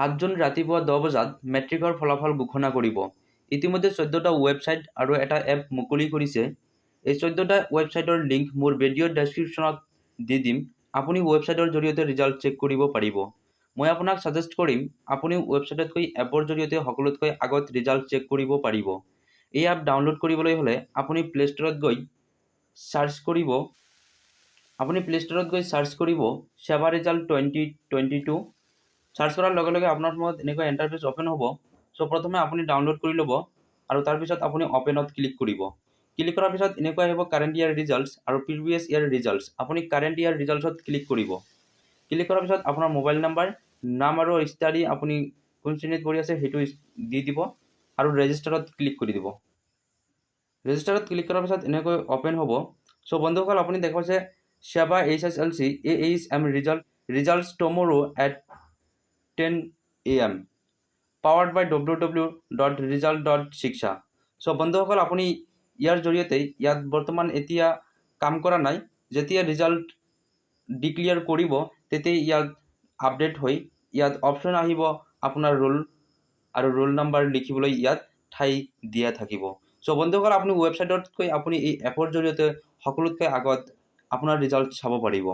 7 June ৰাতিপুৱা 10 বজাত মেট্ৰিকৰ ফলাফল ঘোষণা কৰিব। ইতিমধ্যে 14টা ৱেবছাইট আৰু এটা এপ মুকলি কৰিছে। এই 14টা ৱেবছাইটৰ লিংক মোৰ ভিডিঅ' ডেছক্ৰিপশ্যনত দি দিম। আপুনি ৱেবছাইটৰ জৰিয়তে ৰিজাল্ট চেক কৰিব পাৰিব। মই আপোনাক সাজেষ্ট কৰিম আপুনি ৱেবছাইটতকৈ এপৰ জৰিয়তে সকলোতকৈ আগত ৰিজাল্ট চেক কৰিব পাৰিব। এই এপ ডাউনলোড কৰিবলৈ হ'লে আপুনি প্লে ষ্টৰত গৈ সাৰ্চ কৰিব SEBA ৰিজাল্ট 2022। সাৰ্চ কৰাৰ লগে লগে আপোনাৰ সময়ত এনেকুৱা ইণ্টাৰফেচ অপেন হ'ব। সো প্ৰথমে আপুনি ডাউনলোড কৰি ল'ব আৰু তাৰপিছত আপুনি অপেনত ক্লিক কৰিব। ক্লিক কৰাৰ পিছত এনেকুৱা আহিব কাৰেণ্ট ইয়াৰ ৰিজাল্টছ আৰু প্ৰিভিয়াছ ইয়াৰ ৰিজাল্টছ। আপুনি কাৰেণ্ট ইয়াৰ ৰিজাল্টছত ক্লিক কৰিব। ক্লিক কৰাৰ পিছত আপোনাৰ মোবাইল নাম আৰু ষ্টাডি আপুনি কোন শ্ৰেণীত পঢ়ি আছে সেইটো দি দিব আৰু ৰেজিষ্টাৰত ক্লিক কৰি দিব। ৰেজিষ্টাৰত ক্লিক কৰাৰ পিছত এনেকৈ অপেন হ'ব। সো বন্ধুসকল আপুনি দেখা পাইছে SEBA Hslc AHM results tomorrow at 10 AM powered by www.result.shiksha। So বন্ধুসকল আপুনি ইয়াৰ জৰিয়তে ইয়াত বৰ্তমান এতিয়া কাম কৰা নাই। যেতিয়া ৰিজাল্ট ডিক্লেয়াৰ কৰিব তেতিয়া ইয়াত আপডেট হৈ ইয়াত অপশ্যন আহিব আপোনাৰ ৰোল আৰু ৰোল নাম্বাৰ লিখিবলৈ ইয়াত ঠাই দিয়া থাকিব। সো বন্ধুসকল আপুনি ৱেবছাইটতকৈ আপুনি এই এপৰ জৰিয়তে সকলোতকৈ আগত আপোনাৰ ৰিজাল্ট চাব পাৰিব।